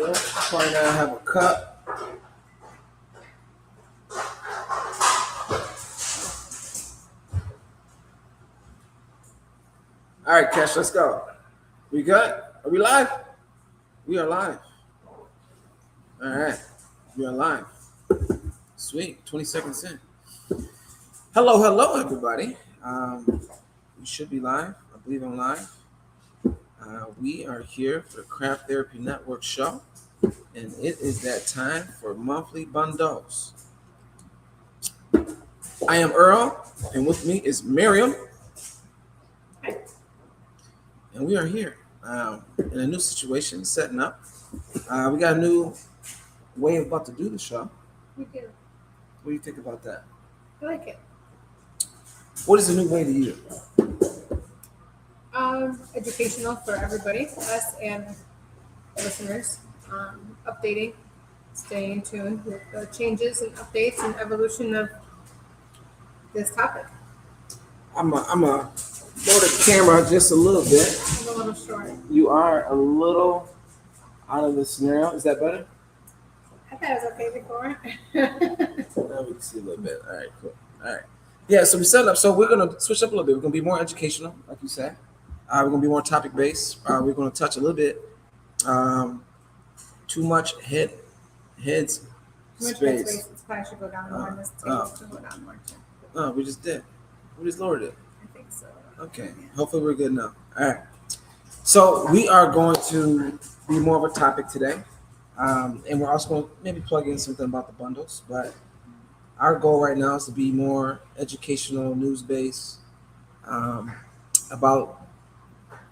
little. Probably now have a cup. All right, Cash, let's go. We good? Are we live? We are live. All right, we are live. Sweet, 20 seconds in. Hello, everybody. We should be live. I believe I'm live. We are here for the Craft Therapy Network show, and it is that time for monthly bundles. I am Earl, and with me is Miriam, and we are here in a new situation, setting up. We got a new way about to do the show. We do. What do you think about that? I like it. What is the new way to you? Educational for everybody, us and listeners. Updating, staying in tune with the changes and updates and evolution of this topic. I'm a lower the camera just a little bit. I'm a little short. You are a little out of the scenario. Is that better? I thought it was okay before. Now we can see a little bit. All right, cool. All right. Yeah, so we set it up. So we're going to switch up a little bit. We're going to be more educational, like you said. We're going to be more topic-based. We're going to touch a little bit too much head space. It's probably should go down more. This table should go down more too. No, we just did. We just lowered it. I think so. Okay. Hopefully we're good now. All right. So we are going to be more of a topic today. And we're also going to maybe plug in something about the bundles. But our goal right now is to be more educational, news-based, about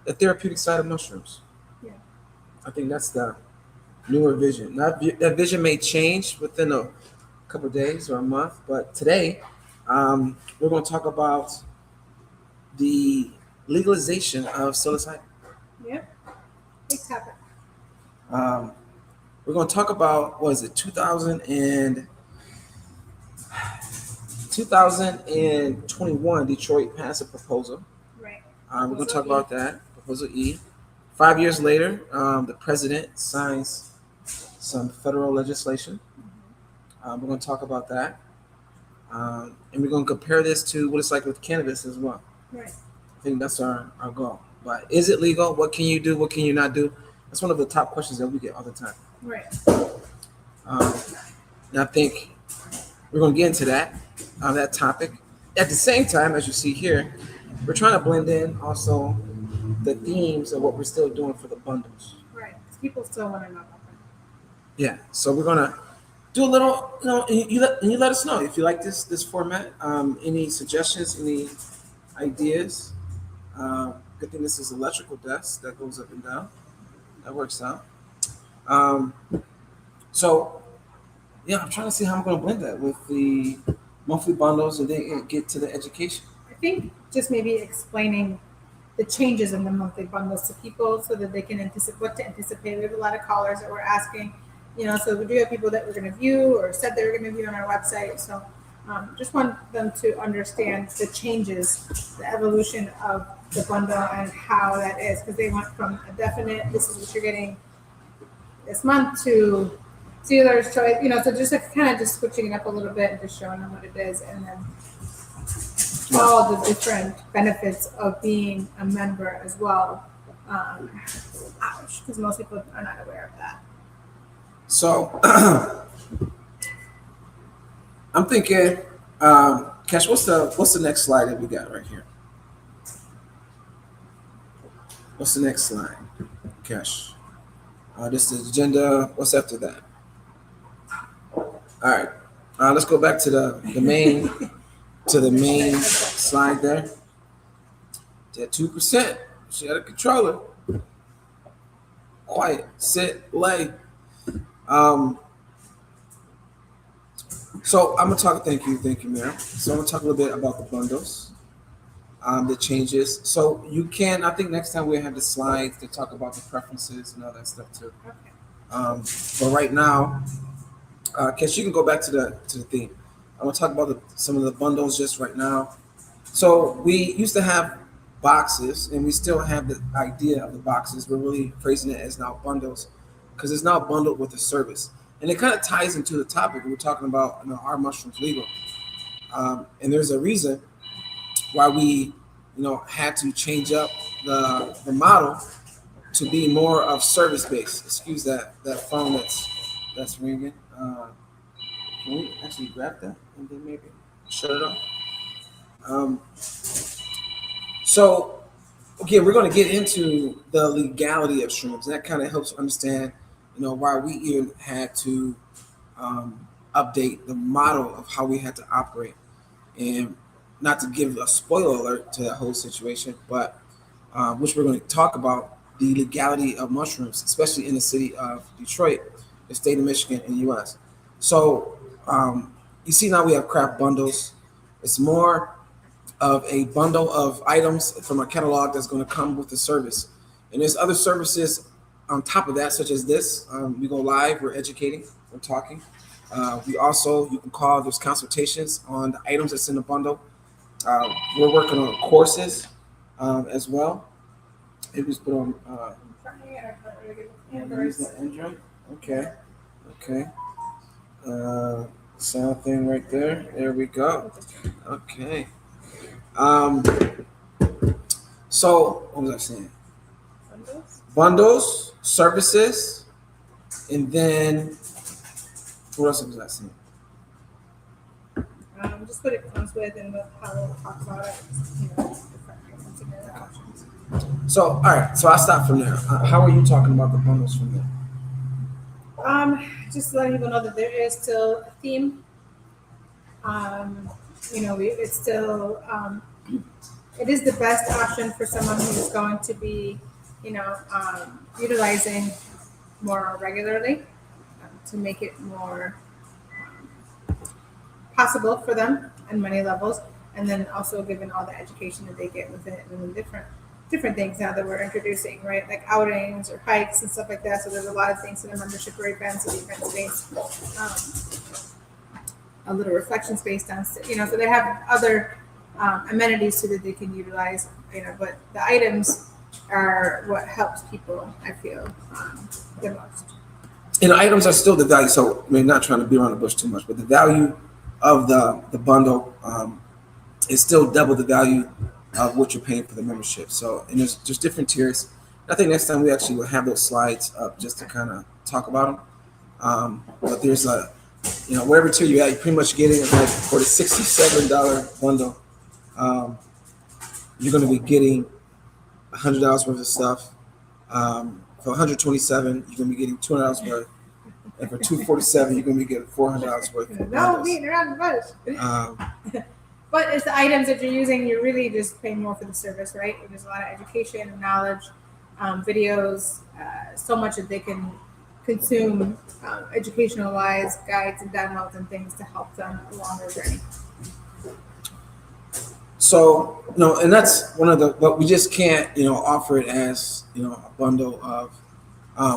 the therapeutic side of mushrooms. Yeah. I think that's the newer vision. That vision may change within a couple of days or a month, but today we're going to talk about the legalization of psilocybin. Yep. Big topic. We're going to talk about, 2021, Detroit passed a proposal. Right. We're going to talk about that, Proposal E. 5 years later, the president signs some federal legislation. We're going to talk about that. And we're going to compare this to what it's like with cannabis as well. Right. I think that's our goal. But is it legal? What can you do? What can you not do? That's one of the top questions that we get all the time. Right. And I think we're going to get into that topic. At the same time, as you see here, we're trying to blend in also the themes of what we're still doing for the bundles. Right. People still want to know about that. Yeah. So we're going to do a little, you let us know if you like this format. Any suggestions, any ideas? Good thing this is electrical desk that goes up and down. That works out. So, yeah, I'm trying to see how I'm going to blend that with the monthly bundles and then get to the education. I think just maybe explaining the changes in the monthly bundles to people so that they can anticipate what to anticipate. We have a lot of callers that we're asking, so we do have people that we're going to view or said they were going to view on our website. So just want them to understand the changes, the evolution of the bundle and how that is, because they went from a definite, this is what you're getting this month, to dealer's choice, so just kind of just switching it up a little bit and just showing them what it is, and then all the different benefits of being a member as well, because most people are not aware of that. So I'm thinking, Cash, what's the next slide that we got right here? What's the next slide, Cash? This is the agenda. What's after that? All right. Let's go back to the main slide there. At 2%, she had a controller. Quiet, sit, lay. So I'm gonna talk. Thank you, Mira. So I'm gonna talk a little bit about the bundles, the changes. So you can. I think next time we'll have the slides to talk about the preferences and all that stuff too. Okay. But right now, Kesh, you can go back to the theme. I'm gonna talk about some of the bundles just right now. So we used to have boxes, and we still have the idea of the boxes. We're really phrasing it as now bundles. because it's now bundled with a service, and it kind of ties into the topic we're talking about. Are mushrooms legal? And there's a reason why we, had to change up the model to be more of service based. Excuse that phone that's ringing. Can we actually grab that and then maybe shut it off? Um, so, okay, we're going to get into the legality of shrooms. That kind of helps understand, why we even had to update the model of how we had to operate. And not to give a spoiler alert to that whole situation, but which we're going to talk about the legality of mushrooms, especially in the city of Detroit, the state of Michigan, in the U.S. So you see now we have craft bundles. It's more of a bundle of items from a catalog that's going to come with the service. And there's other services on top of that, such as this. We go live, we're educating, we're talking. We also, you can call, there's consultations on the items that's in the bundle. We're working on courses as well. It was put on. Use the Android. Okay. Sound thing right there. There we go. Okay. So what was I saying? Bundles, services, and then what else was I saying? Just what it comes with and how we'll talk about it. Different options. So, all right. So I stopped from there. How are you talking about the bundles from there? Just letting people know that there is still a theme. It's still it is the best option for someone who's going to be, utilizing more regularly to make it more possible for them and many levels, and then also given all the education that they get with it and the different things now that we're introducing, right? Like outings or hikes and stuff like that. So there's a lot of things in the membership or events and event space. A little reflection space downstairs, so they have other amenities so that they can utilize, but the items are what helps people, I feel, the most. And items are still the value. So I mean, not trying to beat around the bush too much, but the value of the bundle is still double the value of what you're paying for the membership. So, and there's just different tiers. I think next time we actually will have those slides up just to kind of talk about them. But there's wherever tier you're at, you're pretty much getting like for the $67 bundle, you're going to be getting $100 worth of stuff. For $127, you're going to be getting $200 worth. And for $247, you're going to be getting $400 worth. No, beating around the bush. But it's the items that you're using, you're really just paying more for the service, right? There's a lot of education and knowledge, videos, so much that they can consume educational-wise, guides and downloads and things to help them along their journey. So, and that's one of but we just can't, offer it as, a bundle of,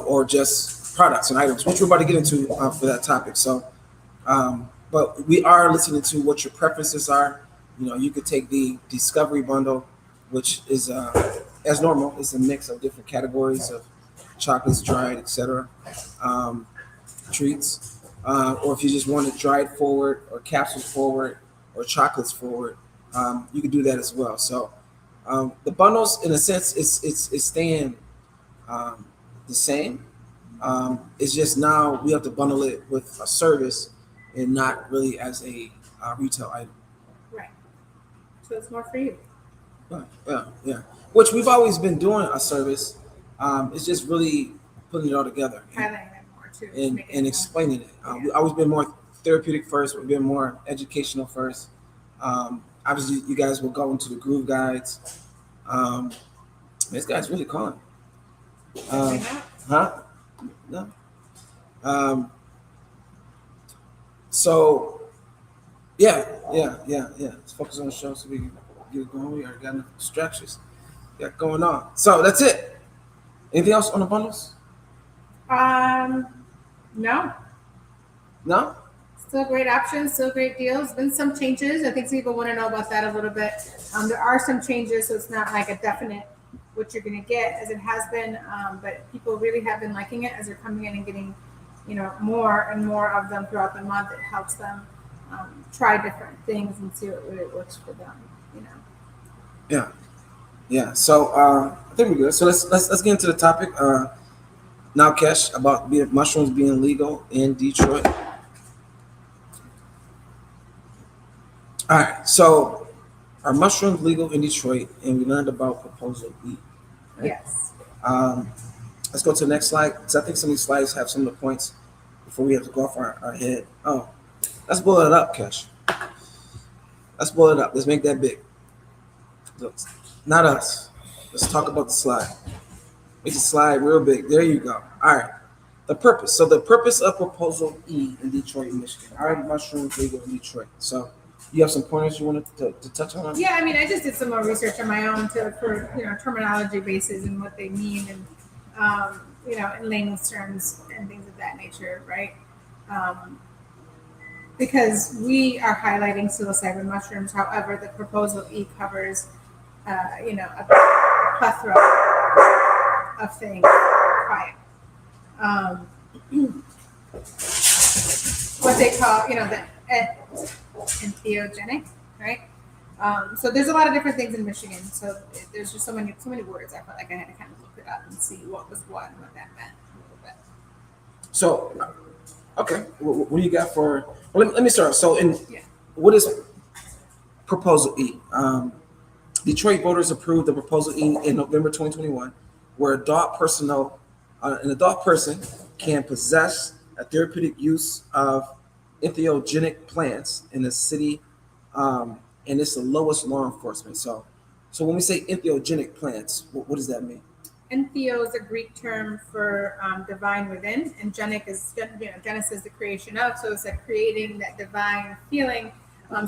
or just products and items, which we're about to get into for that topic. So, but we are listening to what your preferences are. You could take the Discovery Bundle, which is, as normal, it's a mix of different categories of chocolates, dried, etc., treats. Or if you just want it dried forward or capsules forward or chocolates forward, you could do that as well. So the bundles, in a sense, it's staying the same. It's just now we have to bundle it with a service and not really as a retail item. Right. So it's more for you. Yeah. Which we've always been doing a service. It's just really putting it all together. Highlighting it more too. And explaining it. We've always been more therapeutic first. We've been more educational first. Obviously, you guys will go into the groove guides. This guy's really calling. Huh? No. So, yeah. Let's focus on the show so we can get it going. We already got enough distractions going on. So that's it. Anything else on the bundles? No. No? Still great options, still great deals. Been some changes. I think people want to know about that a little bit. There are some changes, so it's not like a definite what you're going to get as it has been. But people really have been liking it as they're coming in and getting, more and more of them throughout the month. It helps them try different things and see what really works for them. Yeah. So I think we're good. So let's get into the topic now, Kesh, about mushrooms being legal in Detroit. All right. So are mushrooms legal in Detroit? And we learned about Proposal E. Right? Yes. Let's go to the next slide. So I think some of these slides have some of the points before we have to go off our head. Oh, let's blow it up, Kesh. Let's blow it up. Let's make that big. Look, not us. Let's talk about the slide. Make the slide real big. There you go. All right. The purpose. So the purpose of Proposal E in Detroit, Michigan. All right, mushrooms legal in Detroit. So you have some pointers you wanted to touch on? Yeah, I mean, I just did some more research on my own for terminology basis and what they mean, and in layman's terms and things of that nature, right? Because we are highlighting psilocybin mushrooms. However, the Proposal E covers, a plethora of things. Quiet. What they call, the entheogenic, right? So there's a lot of different things in Michigan. So there's just so many words. I felt like I had to kind of look it up and see what was what and what that meant a little bit. So, okay, what do you got for? Well, let me start. So, what is Proposal E? Detroit voters approved the Proposal E in November 2021, where an adult person can possess a therapeutic use of entheogenic plants in the city, and it's the lowest law enforcement. So when we say entheogenic plants, what does that mean? Entheo is a Greek term for divine within, and genic is Genesis, the creation of. So it's like creating that divine feeling.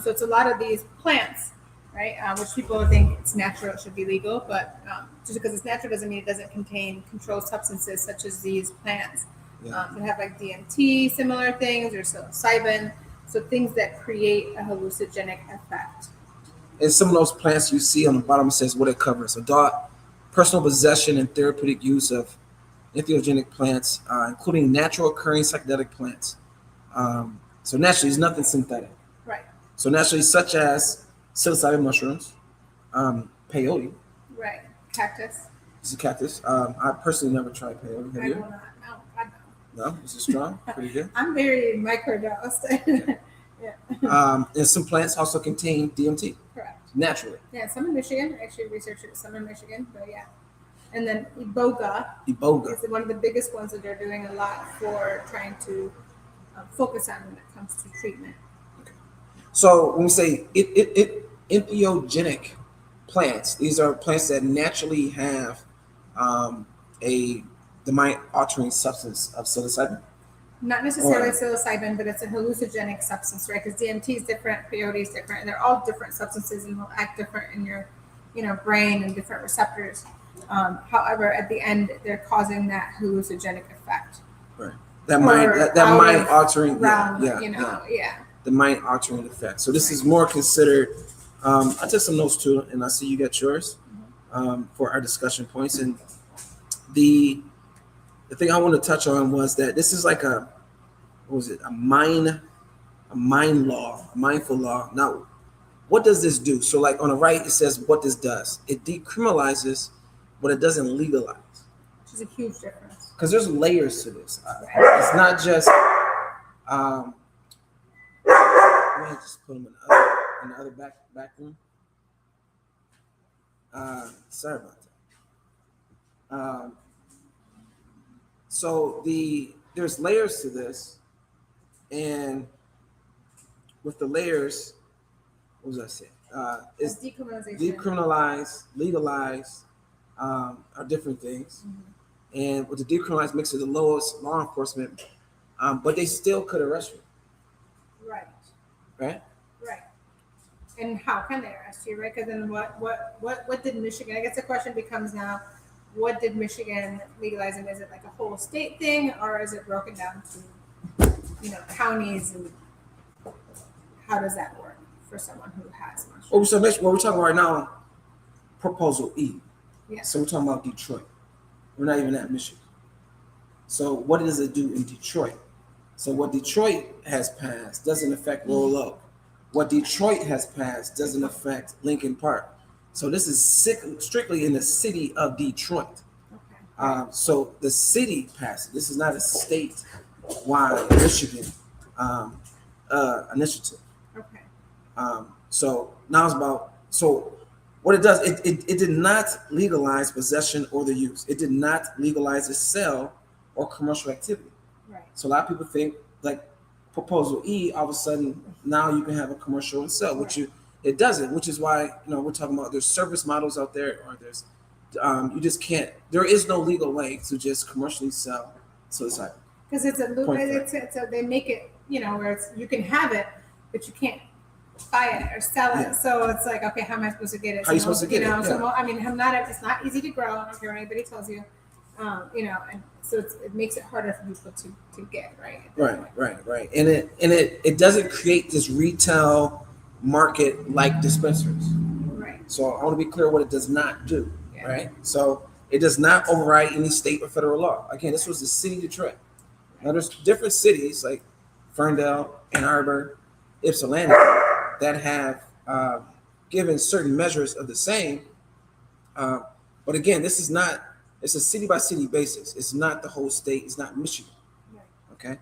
So it's a lot of these plants, right? Which people think it's natural, it should be legal, but just because it's natural doesn't mean it doesn't contain controlled substances such as these plants. Yeah. They have like DMT, similar things, or psilocybin, so things that create a hallucinogenic effect. And some of those plants you see on the bottom says what it covers: adult personal possession and therapeutic use of entheogenic plants, including natural occurring psychedelic plants. So naturally, there's nothing synthetic. Right. So naturally, such as psilocybin mushrooms, peyote. Right. Cactus. It's a cactus. I personally never tried peyote. Have I you? will not. No, I don't. No, is it strong? Pretty good. I'm very microdosed. Yeah. And some plants also contain DMT. Correct. Naturally. Yeah, some in Michigan. I actually researched it. Some in Michigan, but yeah. And then Iboga is one of the biggest ones that they're doing a lot for trying to focus on when it comes to treatment. Okay. So when we say entheogenic plants, these are plants that naturally have the mind-altering substance of psilocybin. Not necessarily psilocybin, but it's a hallucinogenic substance, right? Because DMT is different, peyote is different, and they're all different substances and will act different in your, brain and different receptors. However, at the end, they're causing that hallucinogenic effect. Right. That mind-altering, the mind-altering effect. So this is more considered. I took some notes too, and I see you got yours for our discussion points. And the thing I want to touch on was that this is like a mind law, a mindful law. Now, what does this do? So like on the right, it says what this does. It decriminalizes, but it doesn't legalize. Which is a huge difference. Because there's layers to this. It's not just, let me just put them in the other back room. Sorry about that. So there's layers to this, and with the layers, what was I saying? It's decriminalize, legalize, are different things. Mm-hmm. And with the decriminalize makes it the lowest law enforcement, but they still could arrest you. Right. Right. Right. And how can they arrest you? Right? Because then what did Michigan? I guess the question becomes now, what did Michigan legalize? And is it like a whole state thing, or is it broken down to, counties? And how does that work for someone who has mushrooms? So what we're talking about right now, Proposal E. Yeah. So we're talking about Detroit. We're not even at Michigan. So what does it do in Detroit? So what Detroit has passed doesn't affect Royal Oak. What Detroit has passed doesn't affect Lincoln Park. So this is strictly in the city of Detroit. Okay. So the city passed it. This is not a state-wide Michigan initiative. Okay. So now it's about, so what it does, it did not legalize possession or the use. It did not legalize the sale or commercial activity. Right. So a lot of people think like Proposal E, all of a sudden now you can have a commercial and sell, which it doesn't, which is why we're talking about there's service models out there, or there's you just can't. There is no legal way to just commercially sell psilocybin. Because it's they make it where you can have it, but you can't buy it or sell it. Yeah. So it's like, okay, how am I supposed to get it? How are you supposed to get it? So Yeah. I mean, it's not easy to grow. I don't care what anybody tells you. And so it makes it harder for people to get Right. And it doesn't create this retail market like dispensaries. Right. So I want to be clear what it does not do. Yeah. Right. So it does not override any state or federal law. Again, this was the city of Detroit. Now there's different cities like Ferndale, Ann Arbor, Ypsilanti that have given certain measures of the same. But again, this is not. It's a city by city basis. It's not the whole state. It's not Michigan. Right. Okay.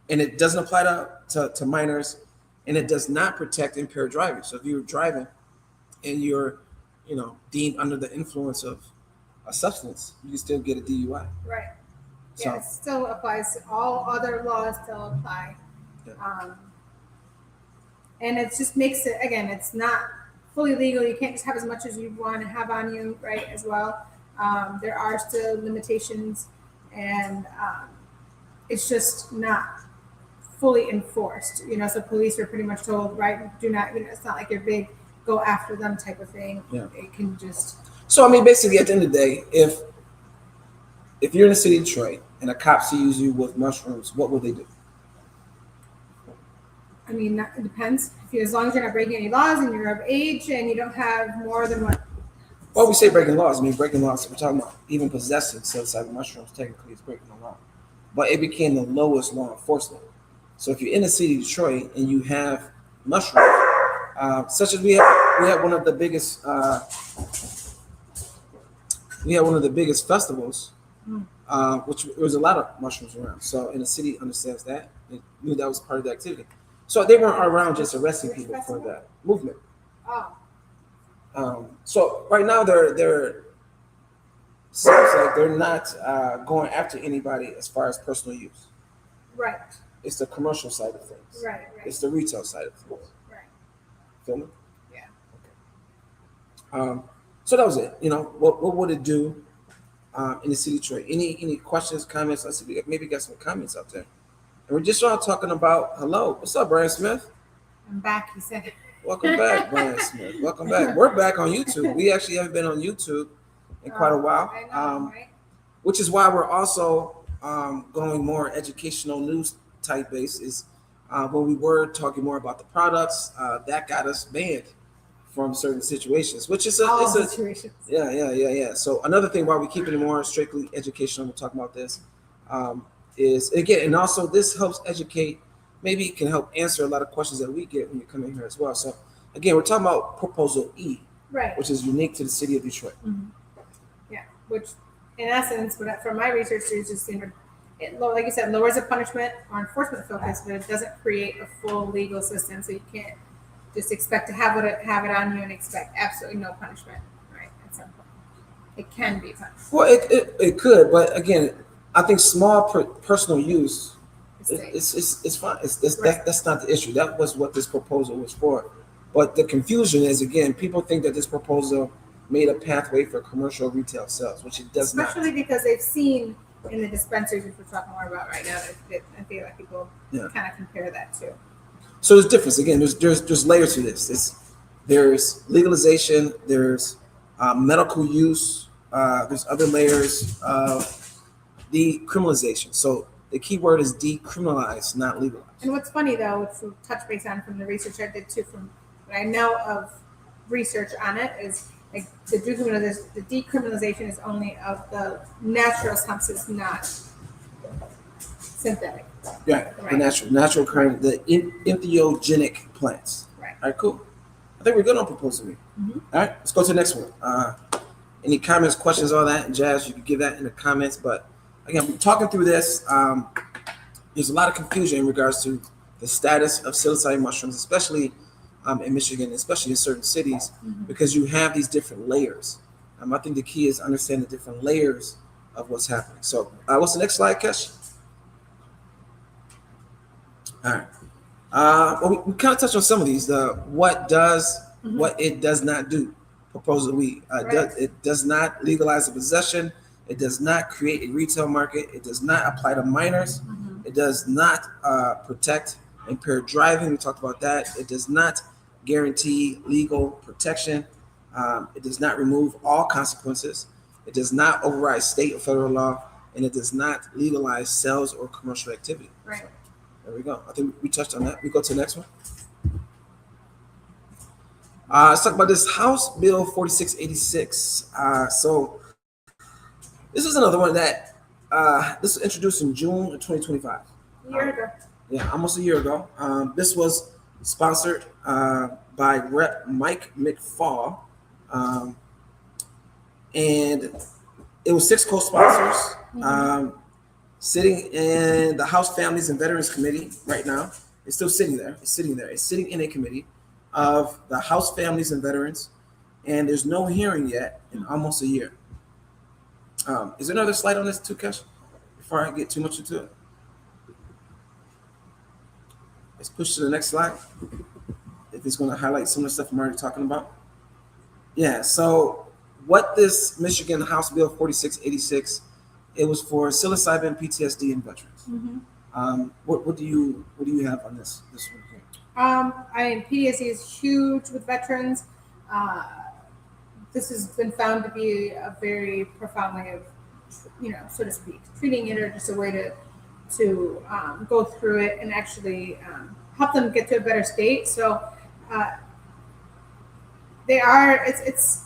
And it doesn't apply to minors, and it does not protect impaired driving. So if you're driving and you're, deemed under the influence of a substance, you can still get a DUI. Right. So, Yeah, it still applies. All other laws still apply. Yeah. And it just makes it, again, it's not fully legal. You can't just have as much as you want to have on you, right, as well. There are still limitations, and it's just not fully enforced. So police are pretty much told, right, do not, it's not like you're big, go after them type of thing. Yeah. It can just. So I mean, basically, at the end of the day, if you're in the city of Detroit and a cop sees you with mushrooms, what will they do? I mean, it depends. As long as you're not breaking any laws and you're of age and you don't have more than what. Well, we say breaking laws. I mean, breaking laws. We're talking about even possessing psilocybin mushrooms. Technically, is breaking the law, but it became the lowest law enforcement. So if you're in the city of Detroit and you have mushrooms, such as we had one of the biggest festivals, which there was a lot of mushrooms around. So and the city understands that and knew that was part of the activity. So they weren't around just arresting people for that movement. Oh. So right now they're seems like they're not going after anybody as far as personal use. Right. It's the commercial side of things. Right. It's the retail side of things. Right. Feel me? Yeah. Okay. So that was it. What would it do in the city of Detroit? Any questions, comments? I see maybe got some comments out there. And we're just all talking about hello. What's up, Brian Smith? I'm back, he said. Welcome back, Brian Smith. Welcome back. We're back on YouTube. We actually haven't been on YouTube in quite a while. I know, right? Which is why we're also going more educational news type basis. When we were talking more about the products, that got us banned from certain situations, which is situations. Yeah. So another thing why we keep it more strictly educational, we're talking about this, is again, and also this helps educate, maybe it can help answer a lot of questions that we get when you come in here as well. So again, we're talking about Proposal E, right, which is unique to the city of Detroit. Mm-hmm. Yeah, which in essence, from my research, is just it, like you said, lowers the punishment or enforcement focus, but it doesn't create a full legal system. So you can't just expect to have it on you and expect absolutely no punishment, right? At some point, it can be punished. Well, it could, but again, I think small personal use, it's fine. That's not the issue. That was what this proposal was for. But the confusion is, again, people think that this proposal made a pathway for commercial retail sales, which it does not. Especially because they've seen in the dispensaries, which we're talking more about right now, that I feel like people kind of compare that to. So there's difference. Again, there's layers to this. There's legalization. There's medical use. There's other layers of decriminalization. So the key word is decriminalize, not legalize. And what's funny though, which we'll touch base on from the research I did too, from what I know of research on it, is like the decriminalization is only of the natural substance, not synthetic. Yeah, Right. the natural occurring, the entheogenic plants. Right. All right, cool. I think we're good on proposal weed. Mhm. All right, let's go to the next one. Any comments, questions, all that, jazz? You can give that in the comments. But again, we're talking through this. There's a lot of confusion in regards to the status of psilocybin mushrooms, especially in Michigan, especially in certain cities, because you have these different layers. I think the key is understanding the different layers of what's happening. So, what's the next slide, Kesh? All right. Well, we kind of touched on some of these. What it does not do. Proposal weed. It does not legalize the possession. It does not create a retail market. It does not apply to minors. It does not protect impaired driving. We talked about that. It does not guarantee legal protection. It does not remove all consequences. It does not override state or federal law, and it does not legalize sales or commercial activity. Right. So, there we go. I think we touched on that. We go to the next one. Let's talk about this House Bill 4686. So this is another one that this was introduced in June of 2025. A year ago. Yeah, almost a year ago. This was sponsored by Rep. Mike McFall, and it was 6 co-sponsors sitting in the House Families and Veterans Committee right now. It's still sitting there. It's sitting in a committee of the House Families and Veterans, and there's no hearing yet in almost a year. Is there another slide on this too, Kesh? Before I get too much into it, let's push to the next slide. If it's going to highlight some of the stuff I'm already talking about. Yeah. So what this Michigan House Bill 4686, it was for psilocybin, PTSD, and veterans. What do you have on this one here? I mean, PTSD is huge with veterans. This has been found to be a very profound way of, so to speak, treating it, or just a way to go through it and actually help them get to a better state. So it's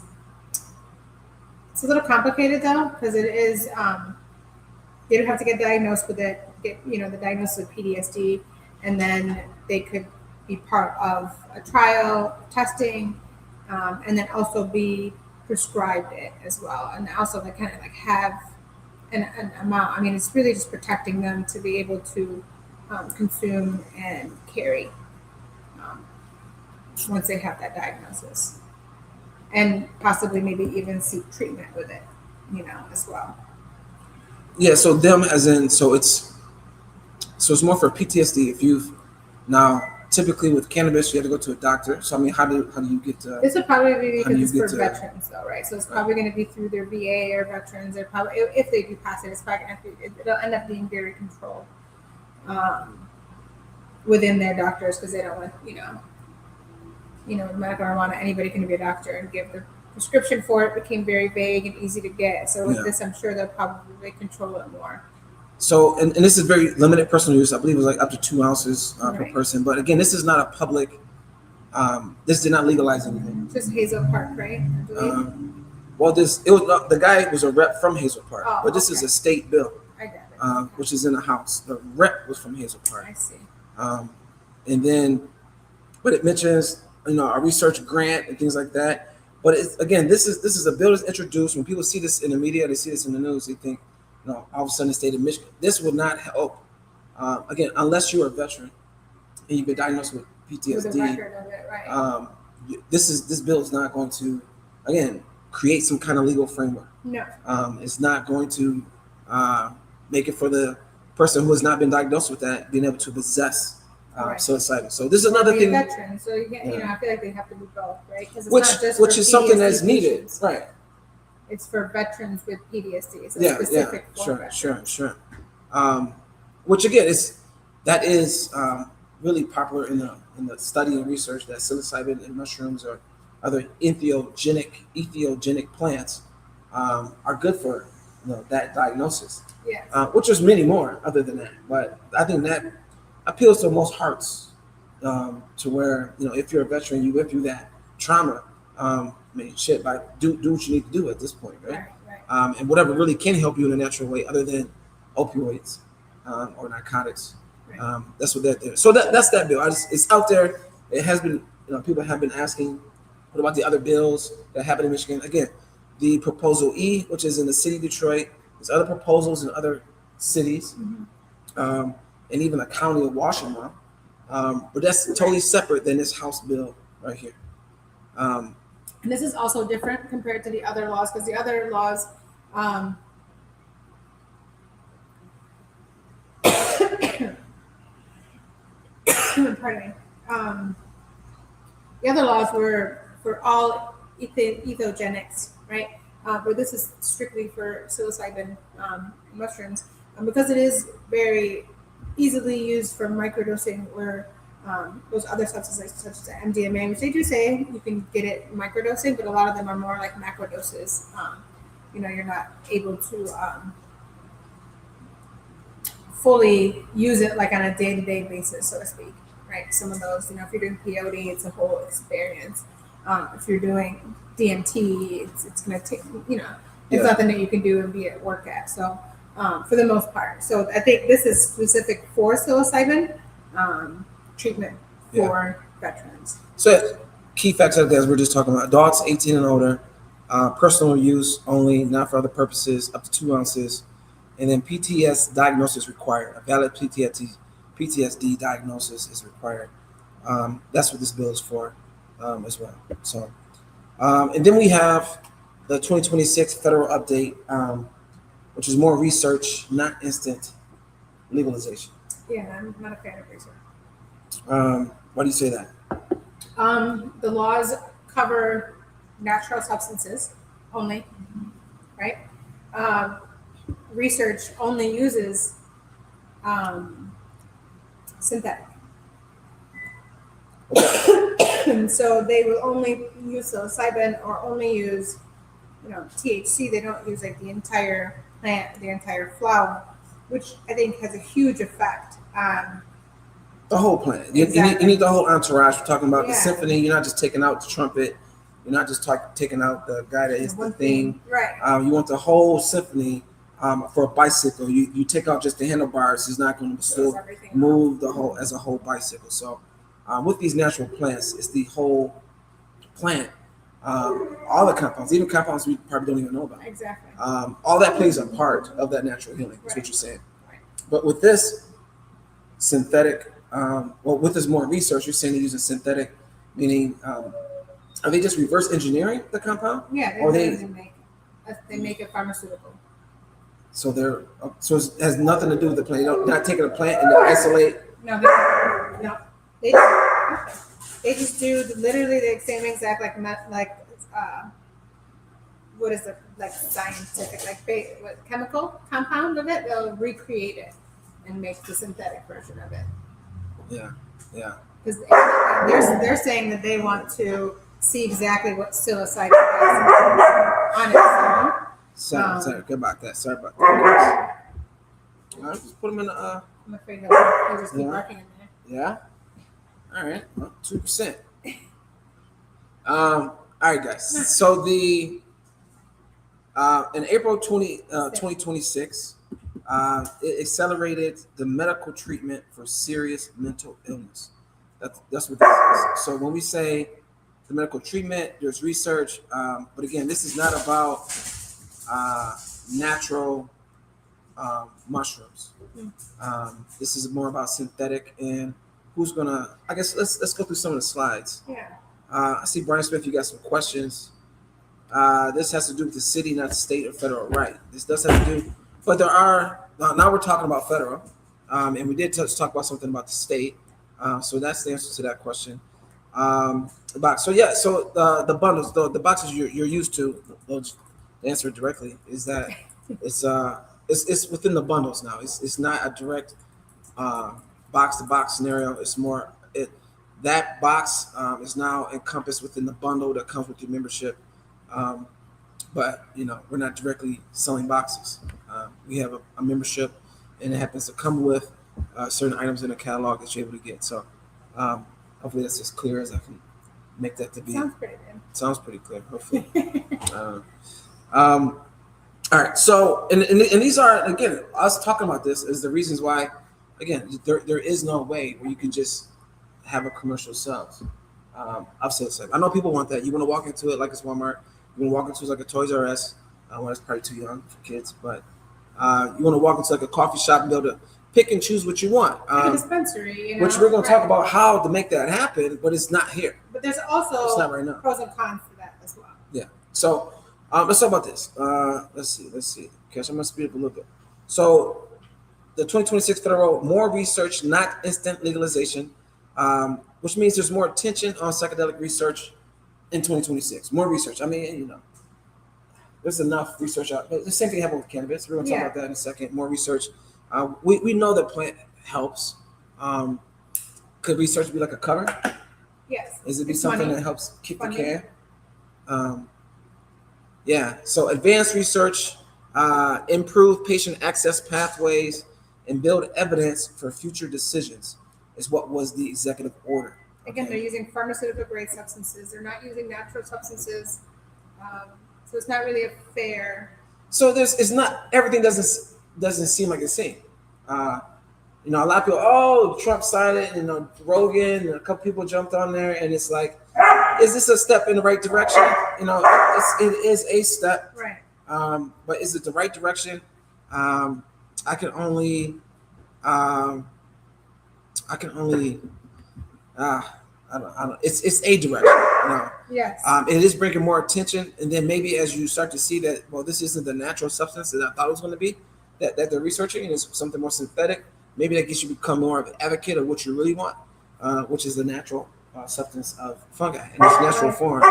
a little complicated though, because it is they don't have to get diagnosed with it, the diagnosis of PTSD, and then they could be part of a trial testing, and then also be prescribed it as well, and also they kind of like have an amount. I mean, it's really just protecting them to be able to consume and carry once they have that diagnosis, and possibly maybe even seek treatment with it, as well. Yeah. So them as in, so it's more for PTSD. If you've now, typically with cannabis, you have to go to a doctor. So I mean, how do you get to? This would probably be because it's for veterans, though, right? So it's probably going to be through their VA or veterans. They're probably, if they do pass it, it's probably going to be, it'll end up being very controlled within their doctors, because they don't want, with medical marijuana, anybody can be a doctor and give the prescription for it. Became very vague and easy to get. So with this, I'm sure they'll probably control it more. So, and this is very limited personal use. I believe it was like up to 2 ounces per person. But again, this is not a public. This did not legalize anything. Just Hazel Park, right? The guy was a rep from Hazel Park, but this is a state bill, I got it. which is in the House. The rep was from Hazel Park. I see. And then, but it mentions a research grant and things like that. But again, this is a bill that's introduced. When people see this in the media, they see this in the news, they think, all of a sudden the state of Michigan. This will not help. Again, unless you're a veteran and you've been diagnosed with PTSD. With a record of it, right. This bill is not going to, again, create some kind of legal framework. No. It's not going to make it for the person who has not been diagnosed with that being able to possess psilocybin. So this is another thing. Veteran, so I feel like they have to be both, right? Because it's not just which for is something PTSD that's needed, patients. right? It's for veterans with PTSD. So Yeah, for sure. Which again is really popular in the study and research that psilocybin and mushrooms or other entheogenic plants are good for that diagnosis. Yeah. Which there's many more other than that, but I think that appeals to most hearts, to where if you're a veteran, you went through that trauma. mean, shit, like do what you need to do at this point, right? Right. And whatever really can help you in a natural way, other than opioids or narcotics. Right. That's what they're. So that's that bill. It's out there. It has been. People have been asking, what about the other bills that happen in Michigan? Again, the proposal E, which is in the city of Detroit. There's other proposals in other cities, and even a county of Washington. But that's totally separate than this House bill right here. And this is also different compared to the other laws, because the other laws, pardon me, the other laws were for all ethogenics, right? But this is strictly for psilocybin mushrooms, because it is very easily used for microdosing, where those other substances such as MDMA, which they do say you can get it microdosing, but a lot of them are more like macro doses. You're not able to fully use it like on a day-to-day basis, so to speak, right? Some of those, if you're doing peyote, it's a whole experience. If you're doing DMT, it's going to take, it's nothing that you can do and be at work at. So for the most part. So I think this is specific for psilocybin treatment for veterans. So key facts out there, as we're just talking about, adults 18 and older, personal use only, not for other purposes, up to 2 ounces. And then PTSD diagnosis required. A valid PTSD diagnosis is required. That's what this bill is for as well. So, and then we have the 2026 federal update, which is more research, not instant legalization. Yeah, I'm not a fan of research. Why do you say that? The laws cover natural substances only, right? Research only uses synthetic. And so they will only use psilocybin or only use, THC. They don't use like the entire plant, the entire flower, which I think has a huge effect on the whole plant. You need the whole entourage. We're talking about the symphony. You're not just taking out the trumpet. You're not just taking out the guy that is the thing. Right. You want the whole symphony. For a bicycle, you take out just the handlebars. It's not going to still move the whole as a whole bicycle. So with these natural plants, it's the whole plant. All the compounds, even compounds we probably don't even know about. Exactly. All that plays a part of that natural healing. That's what you're saying. Right. But with this synthetic, with this more research, you're saying they're using synthetic, meaning are they just reverse engineering the compound? Yeah, they make it pharmaceutical. So it has nothing to do with the plant. You're not taking a plant and then isolate. No. They just do literally the same exact what is it, like scientific chemical compound of it. They'll recreate it and make the synthetic version of it. Yeah. Because they're saying that they want to see exactly what psilocybin does on its own. Sorry about that. Sorry about that. All right, just put them in the. I'm afraid he'll just keep working in there. Yeah. All right. Well, 2%. All right, guys. So the in April 2026, it accelerated the medical treatment for serious mental illness. That's what this is. So when we say the medical treatment, there's research, but again, this is not about natural mushrooms. This is more about synthetic, and who's gonna? I guess let's go through some of the slides. Yeah. I see Brian Smith. You got some questions. This has to do with the city, not the state or federal. Right. This does have to do, but there are now we're talking about federal, and we did talk about something about the state. So that's the answer to that question. The box. So the bundles, the boxes you're used to. The answer directly is that it's within the bundles now. It's not a direct box to box scenario. It's more that box is now encompassed within the bundle that comes with your membership. But we're not directly selling boxes. We have a membership, and it happens to come with certain items in the catalog that you're able to get. So hopefully that's as clear as I can make that to be. Sounds pretty good. Sounds pretty clear. Hopefully. All right. So, and these are, again, us talking about this is the reasons why. Again, there is no way where you can just have a commercial sales. I've said so. I know people want that. You want to walk into it like it's Walmart. You want to walk into it like a Toys R Us. Well, that's probably too young for kids, but you want to walk into like a coffee shop and be able to pick and choose what you want. Like a dispensary, you know? Which we're going to talk about how to make that happen, but it's not here. But there's also it's not right now. Pros and cons to that as well. Yeah. So let's talk about this. Let's see. Okay, so I'm going to speed up a little bit. So the 2026 federal more research, not instant legalization, which means there's more attention on psychedelic research in 2026. More research. I mean, there's enough research out. The same thing happened with cannabis. We're going to talk about that in a second. More research. We know that plant helps. Could research be like a cover? Yes. Is it be something that helps kick the can? Yeah. So advanced research, improve patient access pathways, and build evidence for future decisions is what was the executive order. Again, they're using pharmaceutical grade substances. They're not using natural substances. So it's not really a fair. So it's not, everything doesn't seem like it's seen. A lot of people, Trump signed it, Rogan, and a couple people jumped on there, and it's like, is this a step in the right direction? It is a step. Right. But is it the right direction? I can only I don't. It's a direction. Yes. It is bringing more attention, and then maybe as you start to see that, well, this isn't the natural substance that I thought it was going to be, that they're researching, and it's something more synthetic. Maybe that gets you to become more of an advocate of what you really want, which is the natural substance of fungi in its natural form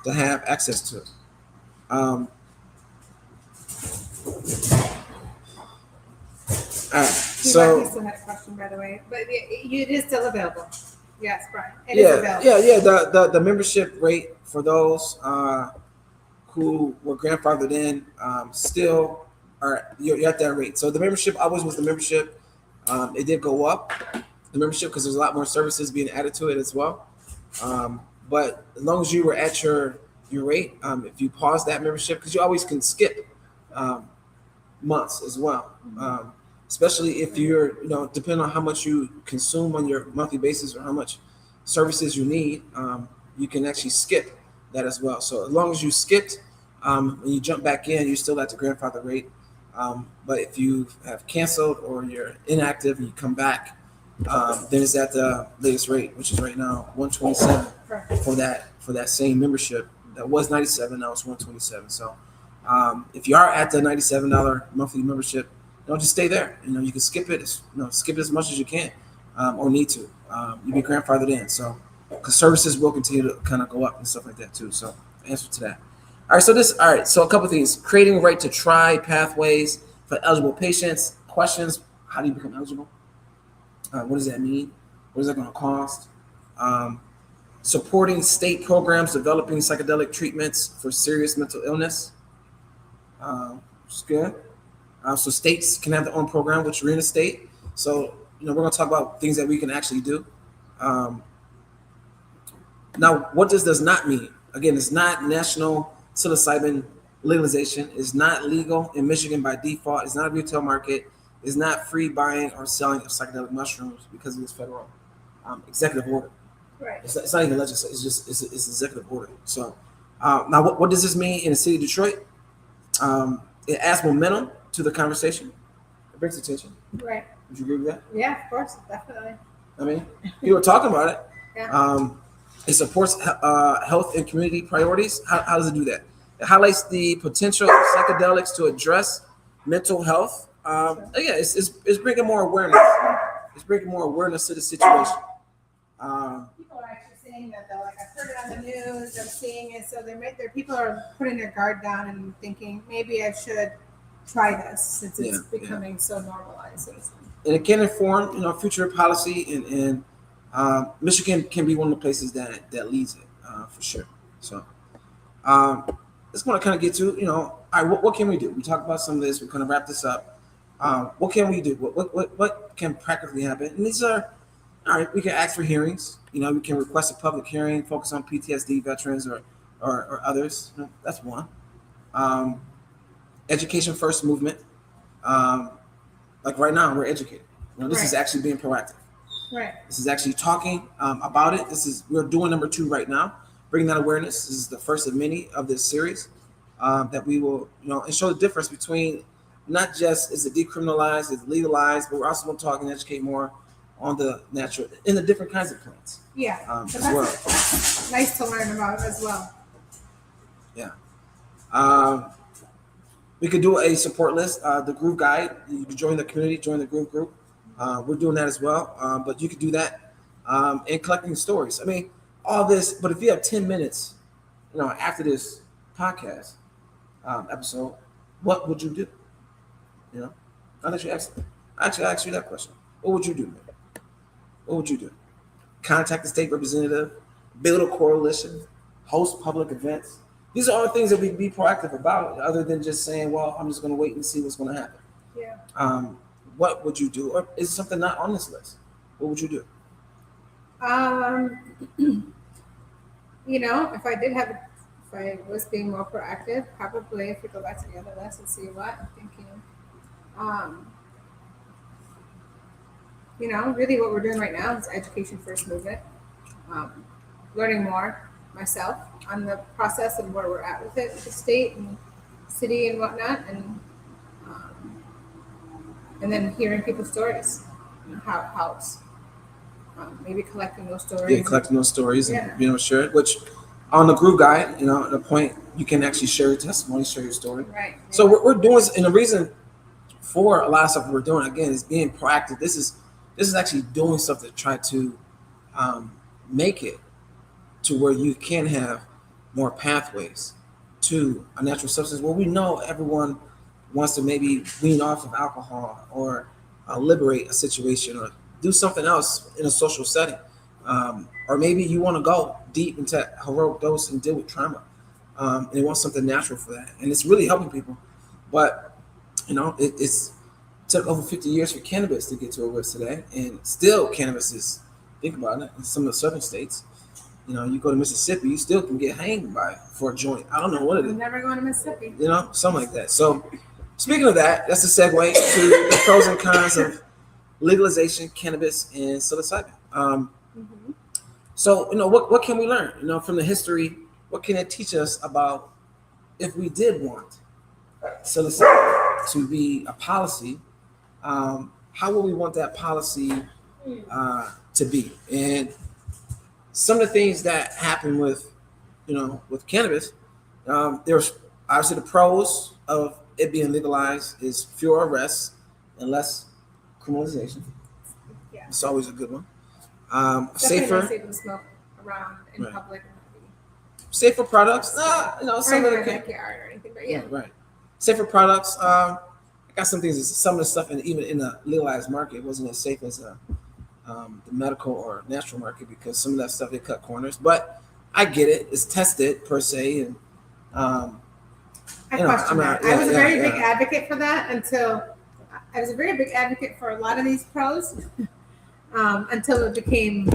to have access to it. All right. So. I still had a question, by the way, but it is still available. Yes, Brian. It is available. Yeah. The membership rate for those who were grandfathered in still are you're at that rate. So the membership always was the membership. It did go up, the membership, because there's a lot more services being added to it as well. But as long as you were at your rate, if you pause that membership, because you always can skip months as well. Especially if you're, depending on how much you consume on your monthly basis or how much services you need, you can actually skip that as well. So as long as you skipped, when you jump back in, you're still at the grandfather rate. But if you have canceled or you're inactive and you come back, then it's at the latest rate, which is right now $127 for that same membership. That was $97, now it's $127. So if you are at the $97 monthly membership, don't just stay there. You can skip it. Skip it as much as you can, or need to. You be grandfathered in. So, because services will continue to kind of go up and stuff like that too. So, answer to that. All right. So a couple things: creating right to try pathways for eligible patients. Questions: how do you become eligible? What does that mean? What is that going to cost? Supporting state programs developing psychedelic treatments for serious mental illness. Which is good. So states can have their own program, which we're in a state. So, we're going to talk about things that we can actually do. Now, what does not mean? Again, it's not national psilocybin legalization. It's not legal in Michigan by default. It's not a retail market. It's not free buying or selling of psychedelic mushrooms because of this federal executive order. Right. It's not even legislation. It's executive order. So now, what does this mean in the city of Detroit? It adds momentum to the conversation. It brings attention. Right. Would you agree with that? Yeah, of course, definitely. I mean, people are talking about it. Yeah. It supports health and community priorities. How does it do that? It highlights the potential of psychedelics to address mental health. It's bringing more awareness. It's bringing more awareness to the situation. People are actually saying that, though. Like, I've heard it on the news. I'm seeing it. So people are putting their guard down and thinking, maybe I should try this since it's becoming so normalized. And it can inform, future policy, and Michigan can be one of the places that leads it for sure. So, it's going to kind of get to, all right, what can we do? We talked about some of this. We're going to wrap this up. What can we do? What can practically happen? And these are, All right, we can ask for hearings. We can request a public hearing, focus on PTSD veterans or others. That's one. Um, Education first movement. Um, like right now, we're educated. This is Right. actually being proactive. Right. This is actually talking about it. We're doing number 2 right now, bringing that awareness. This is the first of many of this series that we will, and show the difference between not just is it decriminalized, is it legalized, but we're also going to talk and educate more on the natural and the different kinds of plants Yeah. as But well. that's nice to learn about as well. Yeah. We could do a support list, the Groove Guide. You can join the community, join the Groove group. We're doing that as well. But you could do that and collecting stories. I mean, all this. But if you have 10 minutes, after this podcast episode, what would you do? I'll let you ask. Actually, I ask you that question. What would you do, man? What would you do? Contact the state representative, build a coalition, host public events. These are all things that we be proactive about, other than just saying, "Well, I'm just going to wait and see what's going to happen." Yeah. What would you do, or is something not on this list? What would you do? If I was being more proactive, probably if we go back to the other list and see what I'm thinking. Really what we're doing right now is education first movement. Learning more myself on the process and where we're at with it, with the state and city and whatnot, and then hearing people's stories, how it helps. Maybe collecting those stories. Yeah, collecting those stories Yeah. and share it. Which on the Groove Guide, the point you can actually share your testimony, share your story. Right. So we're doing, and the reason for a lot of stuff we're doing again is being proactive. This is actually doing stuff to try to make it to where you can have more pathways to a natural substance. Well, we know everyone wants to maybe wean off of alcohol or liberate a situation or do something else in a social setting. Or maybe you want to go deep into heroic dose and deal with trauma. And they want something natural for that. And it's really helping people. But, it's took over 50 years for cannabis to get to where it is today. And still cannabis is, think about it, in some of the southern states. You go to Mississippi, you still can get hanged for a joint. I don't know what it is. I'm never going to Mississippi. Something like that. So speaking of that, that's a segue to the pros and cons of legalization, cannabis, and psilocybin. So, what can we learn? From the history, what can it teach us about if we did want psilocybin to be a policy? How would we want that policy to be? And some of the things that happen with cannabis, there's obviously the pros of it being legalized is fewer arrests and less criminalization. Yeah. It's always a good one. Definitely Safer. not safe to smoke around in Right. public. Safer products. Or Some in of my the backyard or anything, but yeah. right. Safer products. I got some things. Some of the stuff, even in the legalized market, wasn't as safe as the medical or natural market because some of that stuff they cut corners. But I get it. It's tested per se, and I question that. I was a very big advocate for that until I was a very big advocate for a lot of these pros until it became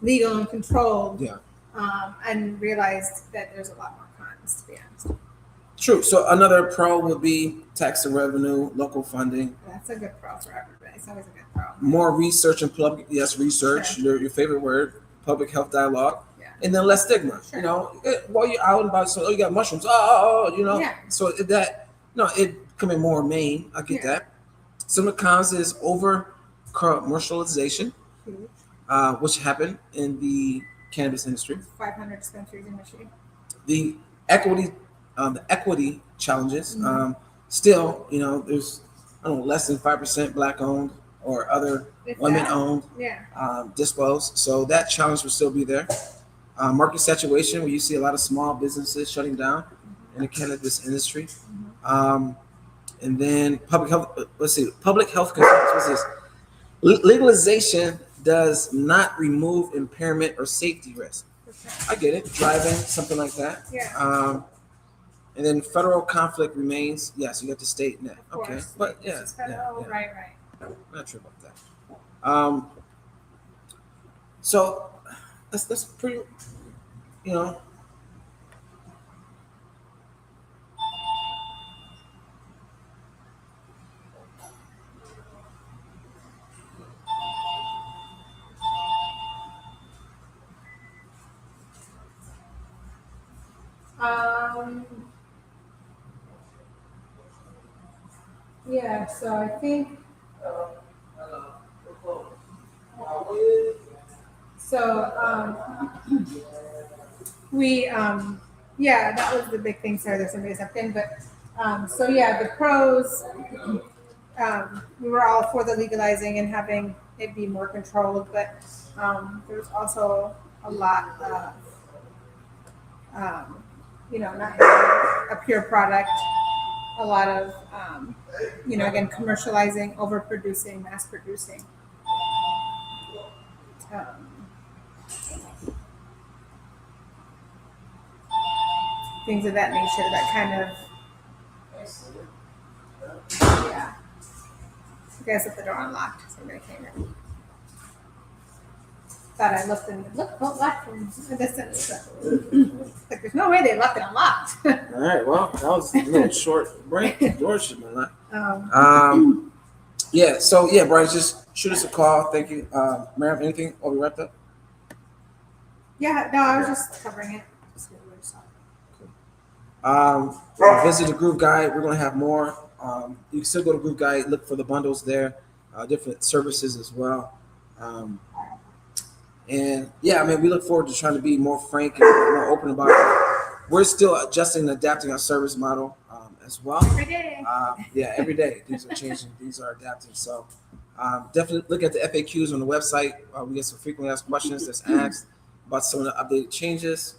legal and controlled. Yeah. And realized that there's a lot more cons, to be honest. True. So another pro would be tax and revenue, local funding. That's a good pro for everybody. It's always a good pro. More research and public, research, Sure. your favorite word, public health dialogue, Yeah. and then less stigma. Sure. While you're out and about, so you got mushrooms. Oh. Yeah. So it becoming more main. I get Yeah. that. Some of the cons is over commercialization, which happened in the cannabis industry. 500 dispensaries in Michigan. The equity challenges. Still, there's less than 5% black owned or other If women that. owned Yeah. disposed. So that challenge will still be there. Market saturation, where you see a lot of small businesses shutting down in the cannabis industry. And then public health. Public health concerns. What's this? Legalization does not remove impairment or safety risk. I get it. Driving, something like that. Yeah. And then federal conflict remains. Yes, you got the state net. Of Okay, course. but This is federal. Right. I'm not sure about that. So that's pretty, you know. Um, yeah, so I think so. We yeah, that was the big thing. Sorry, there's somebody stepped in, but so yeah, the pros. We were all for the legalizing and having it be more controlled, but there's also a lot of not having a pure product, a lot of again, commercializing, overproducing, mass producing, um, things of that nature that kind of, yeah. You guys left the door unlocked. Somebody came in. Thought I looked and left and this like there's no way they left it unlocked. All right. Well, that was a little short break. George should have not. Yeah. So yeah, Brian, just shoot us a call. Thank you, Ma'am. Anything? Are we wrapped up? Yeah. No, I was just covering it. Just Visit the Groove Guide. We're going to have more. You can still go to Groove Guide, look for the bundles there, different services as well. And yeah, I mean, we look forward to trying to be more frank and more open about it. We're still adjusting and adapting our service model as well. every day. Yeah, every day things are changing, things are adapting. So definitely look at the FAQs on the website. We get some frequently asked questions that's asked about some of the updated changes,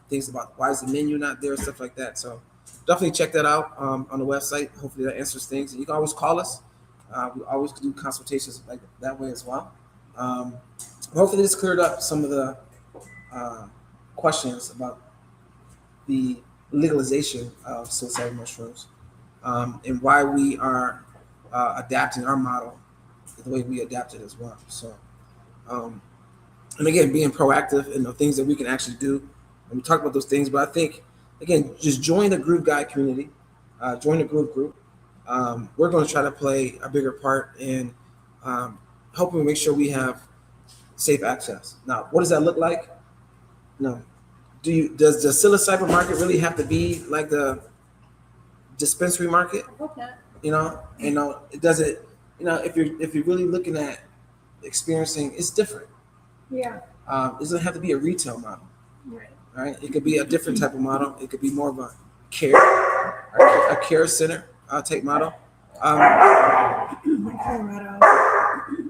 things about why is the menu not there, stuff like that. So definitely check that out on the website. Hopefully that answers things. And you can always call us. We always do consultations like that way as well. Hopefully this cleared up some of the questions about the legalization of psilocybin mushrooms and why we are adapting our model the way we adapted as well. So, and again, being proactive in the things that we can actually do. And we talk about those things, but I think, again, just join the Groove Guide community, join the Groove group. We're going to try to play a bigger part in helping make sure we have safe access. Now, what does that look like? No. Does the psilocybin market really have to be like the dispensary market? I hope not. It doesn't. If you're really looking at experiencing, it's different. Yeah. It doesn't have to be a retail model. Right. Right? It could be a different type of model. It could be more of a care center type model. Colorado.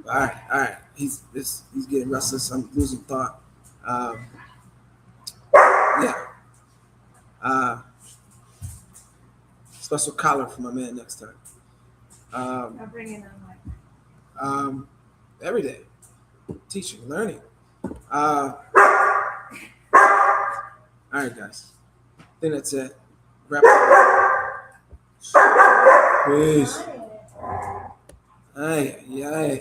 All right. He's getting restless. I'm losing thought. Yeah. Special collar for my man next time. I'll bring it on Every day, teaching, learning. All right, guys. I think that's it. Wrap up. Peace. Hey, yeah.